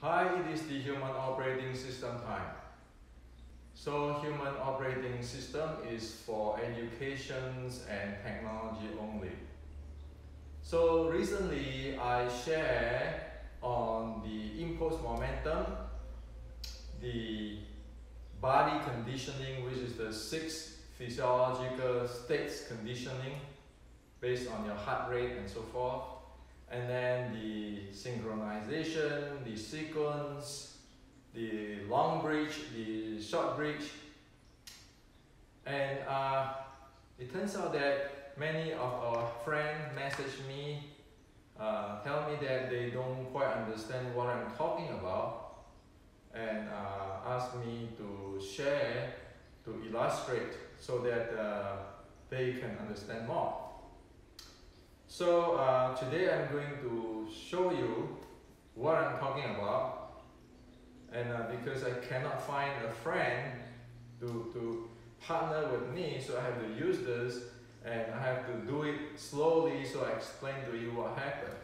Hi, it is the human operating system time. So human operating system is for education and technology only. So recently I share on the impulse momentum, the body conditioning, which is the 6 physiological states conditioning based on your heart rate and so forth. And then the synchronization, the sequence, the long bridge, the short bridge. And it turns out that many of our friends message me, tell me that they don't quite understand what I'm talking about, and ask me to share, to illustrate so that they can understand more. So today I'm going to show you what I'm talking about, and because I cannot find a friend to partner with me, so I have to use this, and I have to do it slowly so I explain to you what happened.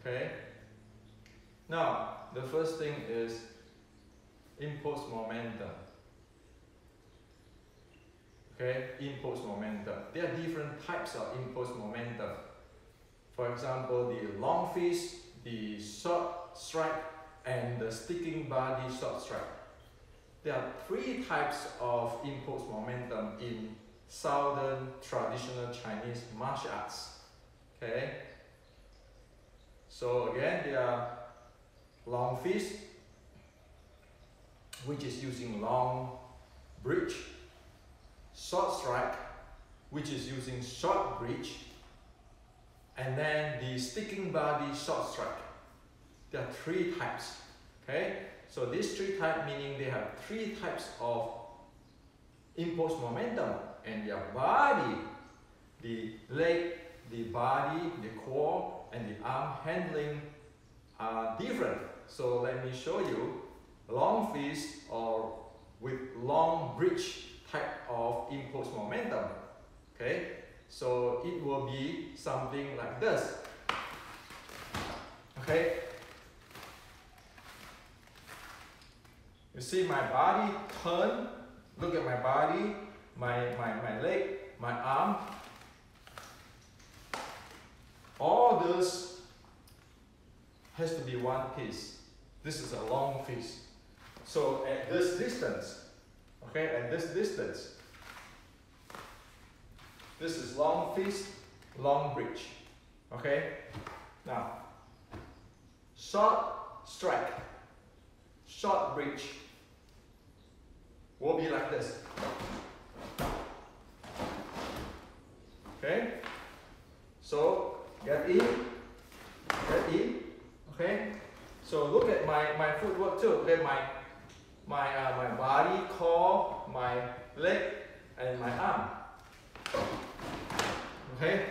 Okay? Now, the first thing is impulse momentum. Okay? Impulse momentum. There are different types of impulse momentum. For example, the long fist, the short strike, and the sticking body short strike. There are 3 types of impulse momentum in Southern traditional Chinese martial arts. Okay? So again, there are long fist, which is using long bridge, short strike, which is using short bridge, and then the sticking body short strike. There are 3 types. Okay? So these 3 types, meaning they have 3 types of impulse momentum, and their body, the leg, the body, the core, and the arm handling are different. So let me show you long fist or with long bridge type of impulse momentum. Okay? So it will be something like this. Okay? You see my body turn, look at my body, my leg, my arm. All this has to be one piece. This is a long fist. So at this distance, okay, at this distance, this is long fist, long bridge. Okay? Now, short strike, short bridge will be like this. Okay? So get in, okay? So look at my footwork too. Look at my body, core, my leg, and my arm. Okay?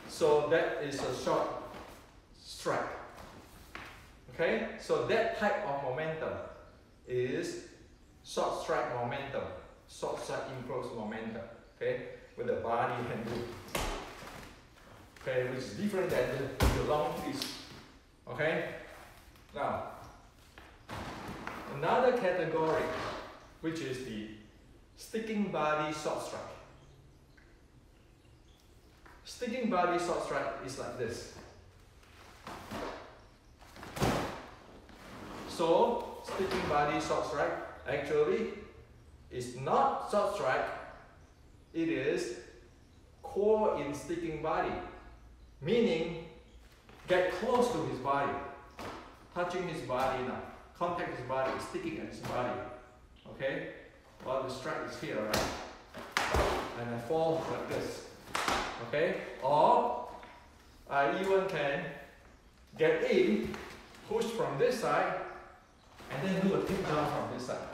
So that is a short strike. Okay? So that type of momentum is short strike momentum, short strike impulse momentum. Okay? With the body handle. Okay? Which is different than the long fist. Okay? Now, another category, which is the sticking body short strike. Sticking body short strike is like this. So, sticking body short strike actually is not short strike, it is core in sticking body, meaning get close to his body, touching his body now, contact his body, sticking at his body. Okay? Well, the strike is here, right? And I fall like this. Okay? Or I even can get in, push from this side, and then do a tip down from this side.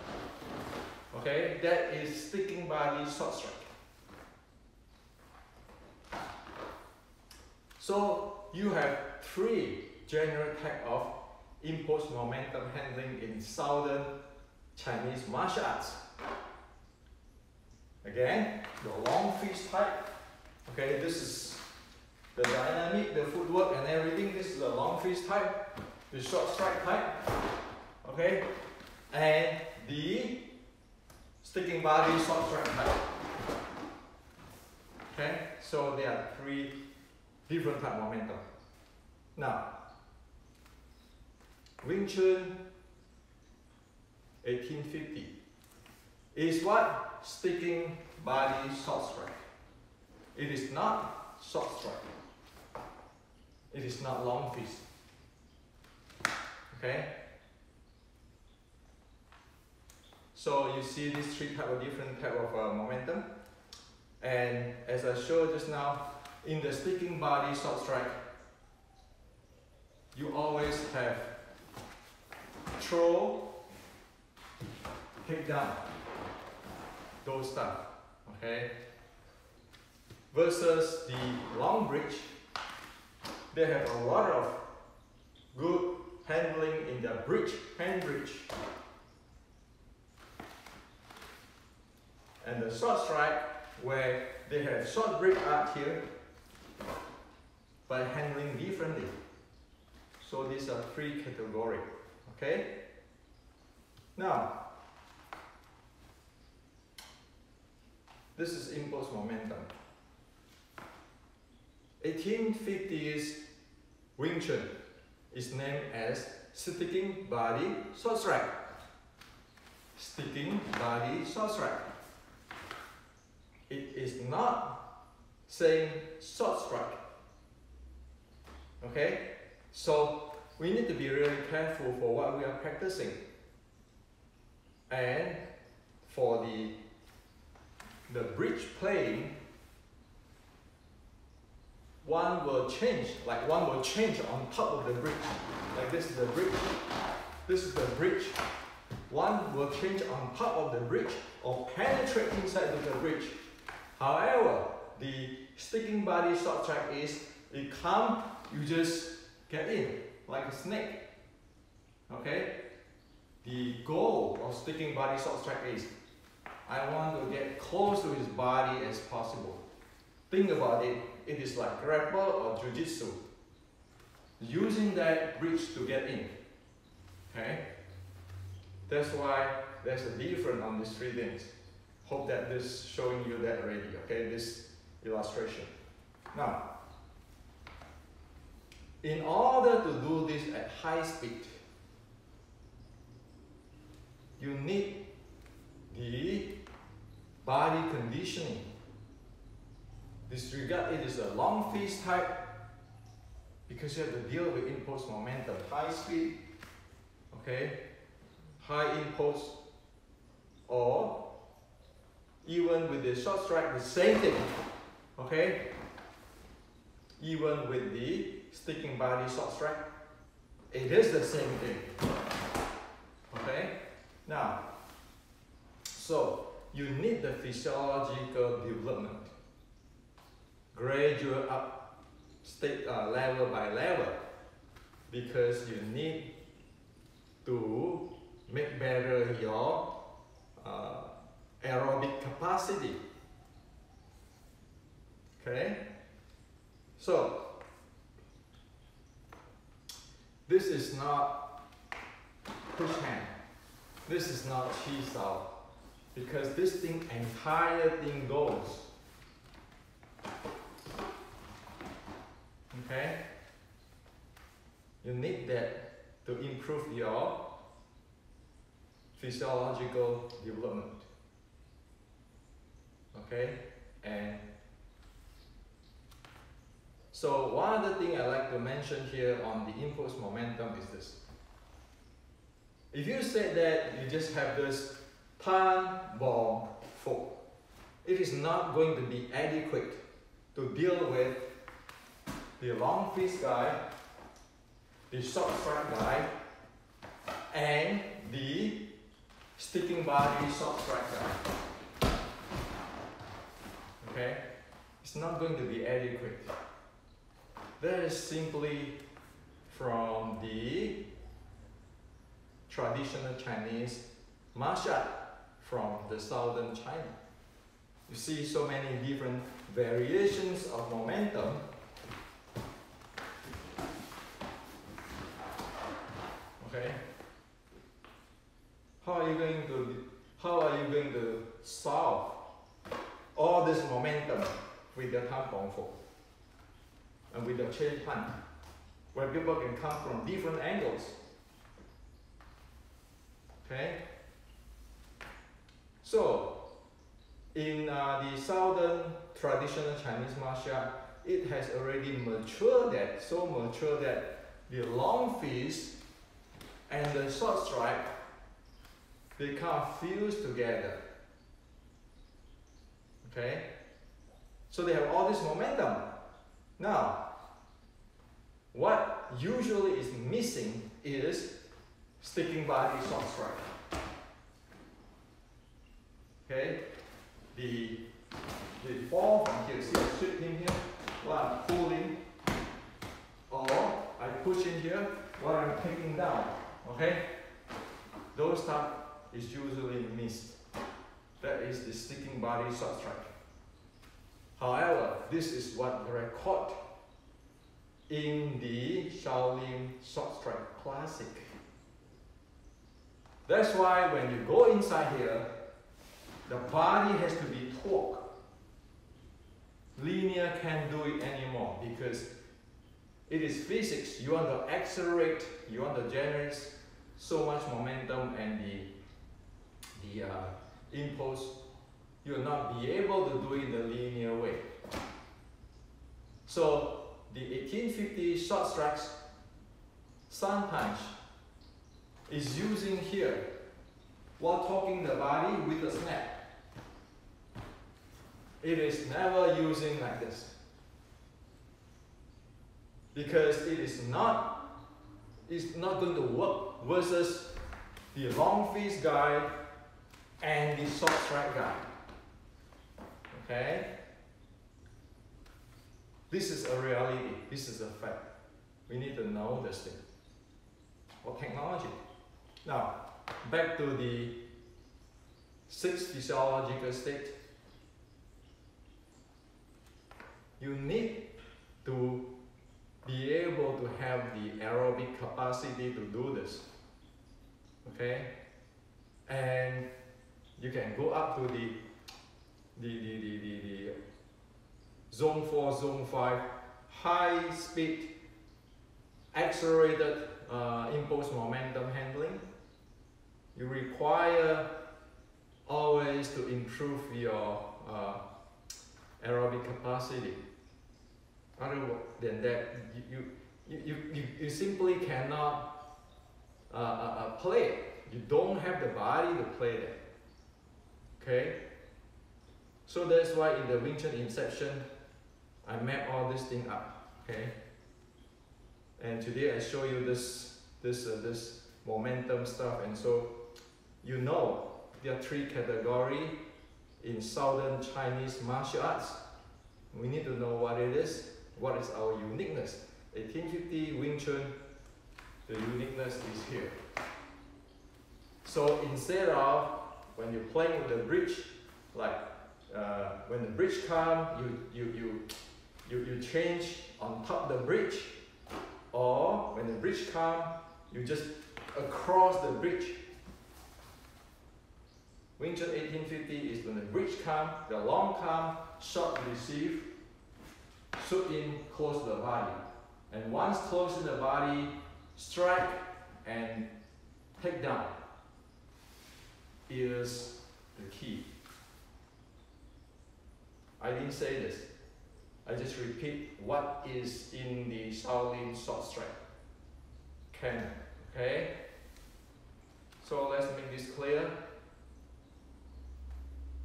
Okay? That is sticking body short strike. So you have 3 general type of impulse momentum handling in Southern Chinese martial arts. Again, the long fist type. Okay, this is the dynamic, the footwork and everything. This is the long fist type. the short strike type, okay, and the sticking body short strike type. Okay, so there are three different type of momentum. Now, Wing Chun 1850 is what? Sticking body short strike. It is not short strike. It is not long fist. Okay? So you see these three different type of momentum. And as I showed just now, in the sticking body short strike, you always have throw, kick down, those stuff, okay? Versus the long bridge, they have a lot of good handling in the bridge, hand bridge. And the short strike, where they have short break art here, but handling differently. So these are three categories, okay? Now, this is impulse momentum. 1850s Wing Chun is named as sticking body short strike. Sticking body short strike. It is not saying short strike. Okay? So we need to be really careful for what we are practicing. And for the bridge playing, one will change, like one will change on top of the bridge. Like this is the bridge, this is the bridge. One will change on top of the bridge or penetrate inside of the bridge. However, the sticking body short strike is, it come, you just get in, like a snake. Okay? The goal of sticking body short strike is, I want to get close to his body as possible. Think about it, it is like grapple or jiu-jitsu. Using that bridge to get in. Okay? That's why there's a difference on these three things. Hope that this is showing you that already, okay, this illustration. Now, in order to do this at high speed, you need the body conditioning. Disregard it is a long fist type because you have to deal with impulse momentum, high speed, okay, high impulse, or even with the short strike, the same thing, okay? Even with the sticking body short strike, it is the same thing, okay? Now, so you need the physiological development, gradual up, level by level, because you need to make better your aerobic capacity. Okay? So, this is not push hand. This is not chi sao. Because this thing, entire thing goes. Okay? You need that to improve your physiological development. Okay? And so one other thing I like to mention here on the impulse momentum is this. If you say that you just have this pan, bomb, fork, it is not going to be adequate to deal with the long fist guy, the short strike guy, and the sticking body short strike guy. Okay? It's not going to be adequate. That is simply from the traditional Chinese martial art from the southern China. You see so many different variations of momentum. with the Tam Pong Fo and with the chain punch, where people can come from different angles. Okay? So, in the southern traditional Chinese martial art, it has already matured that, so mature that the long fist and the short strike, they kind of fuse together. Okay? So they have all this momentum. Now, what usually is missing is sticking body short strike. Okay? The fall from here, see I sweep in here while I'm pulling, or I push in here while I'm taking down. Okay? Those stuff is usually missed. That is the sticking body short strike. However, this is what recorded in the Shaolin Short Strike Classic. That's why when you go inside here, the body has to be torqued. Linear can't do it anymore because it is physics. You want to accelerate, you want to generate so much momentum, and the impulse, you will not be able to do it in the linear way. So the 1850 short strikes sun punch is using here while torquing the body with a snap. It is never using like this because it's not going to work versus the long fist guy and the short strike guy. Okay? This is a reality. This is a fact. We need to know this thing. Or technology. Now, back to the sixth physiological state. You need to be able to have the aerobic capacity to do this. Okay? And you can go up to the zone 4, zone 5, high speed, accelerated impulse momentum handling. You require always to improve your aerobic capacity. Other than that, you simply cannot play it. You don't have the body to play that. Okay? So that's why in the Wing Chun Inception, I map all this thing up. Okay? And today I show you this momentum stuff, and so you know there are three categories in Southern Chinese martial arts. We need to know what it is, what is our uniqueness. 1850 Wing Chun, the uniqueness is here. So instead of when you're playing with the bridge, like when the bridge comes, you change on top of the bridge, or when the bridge comes, you just across the bridge. Wing Chun 1850 is when the bridge comes, the long come, short receive, shoot in, close the body. And once close in the body, strike and take down is the key. I didn't say this. I just repeat what is in the Shaolin short strike canon. Okay? So let's make this clear.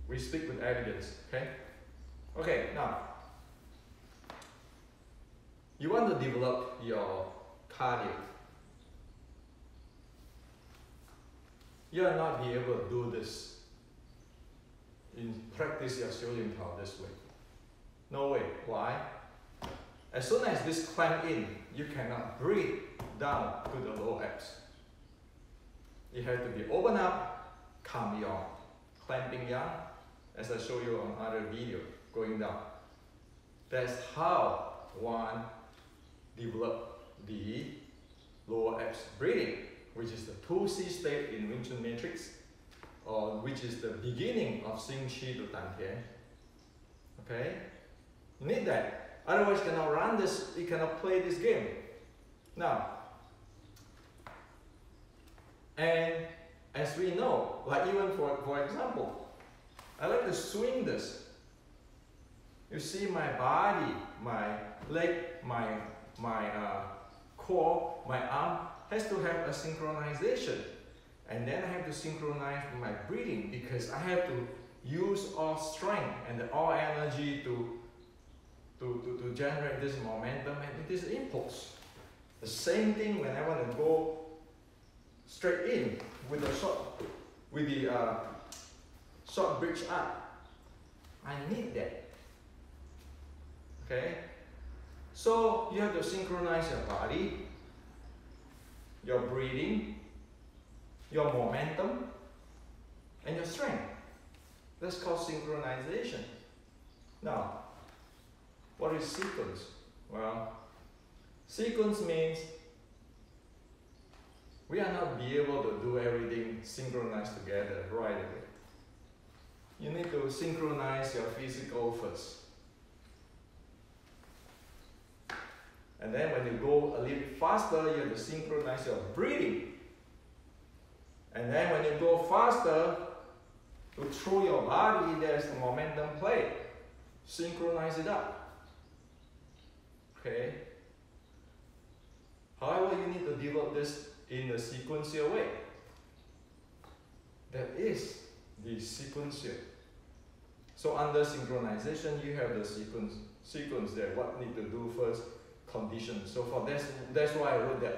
We speak with evidence. Okay? Okay, now you want to develop your cardio. You will not be able to do this in practice your Shaolin Tao this way. No way. Why? As soon as this clamp in, you cannot breathe down to the low abs. It has to be open up, come down, clamping down, as I show you on other video, going down. That's how one develop the lower abs breathing, which is the 2C state in Wing Chun Matrix, or which is the beginning of Xing Qi to Dan Tian. Okay? You need that. Otherwise, you cannot run this, you cannot play this game. Now, and as we know, like even for example, I like to swing this. You see my body, my leg, my core, my arm has to have a synchronization. And then I have to synchronize my breathing because I have to use all strength and all energy to generate this momentum and this impulse. The same thing when I want to go straight in with the short bridge up. I need that. Okay? So you have to synchronize your body, your breathing, your momentum, and your strength. That's called synchronization. Now, what is sequence? Well, sequence means we are not be able to do everything synchronized together right away. You need to synchronize your physical first. And then when you go a little faster, you have to synchronize your breathing. And then when you go faster, through your body, there's the momentum play. Synchronize it up. Okay? However, you need to develop this in a sequential way. That is the sequential. So under synchronization, you have the sequence there. What need to do first? Condition. So for that's why I wrote that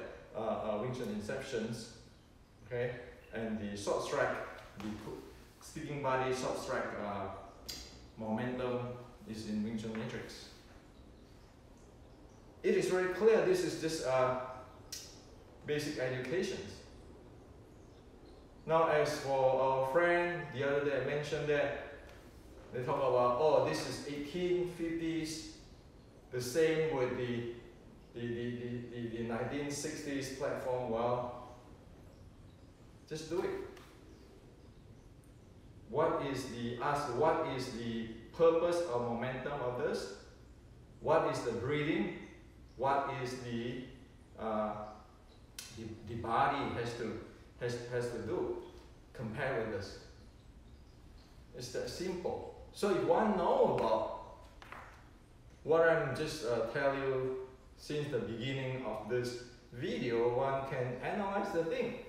Wing Chun Inception. Okay? And the short strike, the sticking body short strike momentum is in Wing Chun matrix. It is very clear this is just basic education. Now as for our friend, the other day I mentioned that they talk about, oh, this is 1850s, the same with the 1960s platform. Well, just do it. What is the purpose of momentum of this? What is the breathing? What is the body has to do? Compare with this. It's that simple. So if one know about what I'm just tell you since the beginning of this video, one can analyze the thing.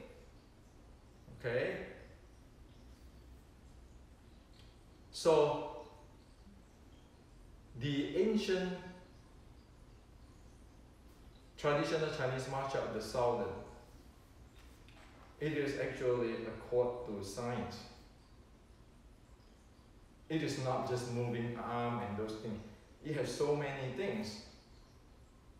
Okay? So the ancient traditional Chinese martial art, the Southern, it is actually a quote to science. It is not just moving arm and those things. It has so many things.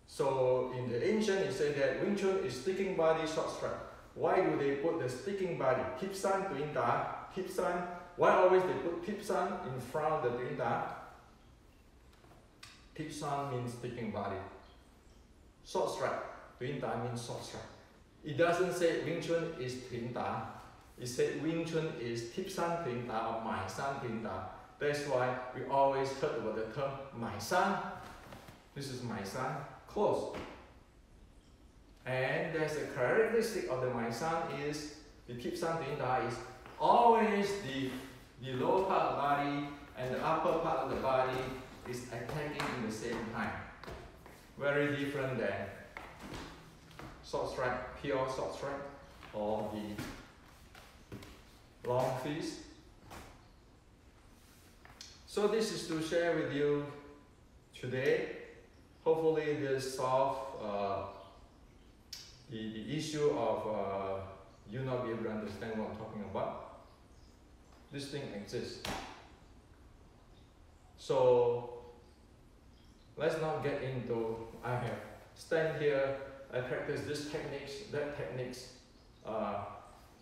So in the ancient, it said that Wing Chun is sticking body, short strike. Why do they put the sticking body? Tip san, tuin da, tip san. Why always they put tip san in front of the tuin da? Tip san means sticking body. Short strike, tuin da means short strike. It doesn't say Wing Chun is tuin da. It said Wing Chun is tip san tuin da or mai san tuin da. That's why we always heard about the term mai san. This is mai san, close. And there's a characteristic of the mai san is the tip san tuin da is always the lower part of the body and the upper part of the body is attacking in the same time. Very different than short strike, pure short strike, or the long fist. So this is to share with you today. Hopefully this solve the issue of you not be able to understand what I'm talking about. This thing exists. So let's not get into, I have stand here, I practice this techniques, that techniques.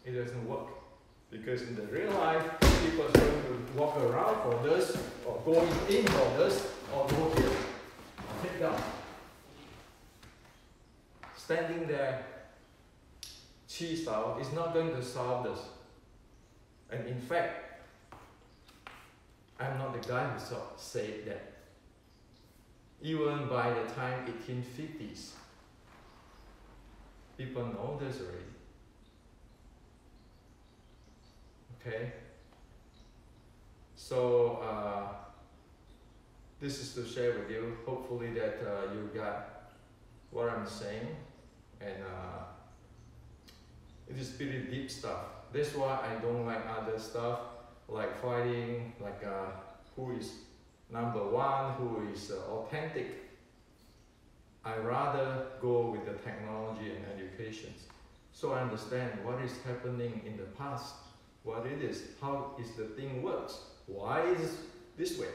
It doesn't work. Because in the real life, people are going to walk around for this, or going in for this, or go here, or take down. Standing there, chi style is not going to solve this. And in fact, I'm not the guy who said that. Even by the time 1850s, people know this already. Okay? So this is to share with you. Hopefully that you got what I'm saying, and it is pretty deep stuff. That's why I don't like other stuff like fighting, like who is number one, who is authentic. I rather go with the technology and education, so I understand what is happening in the past, what it is, how is the thing works, why is this way.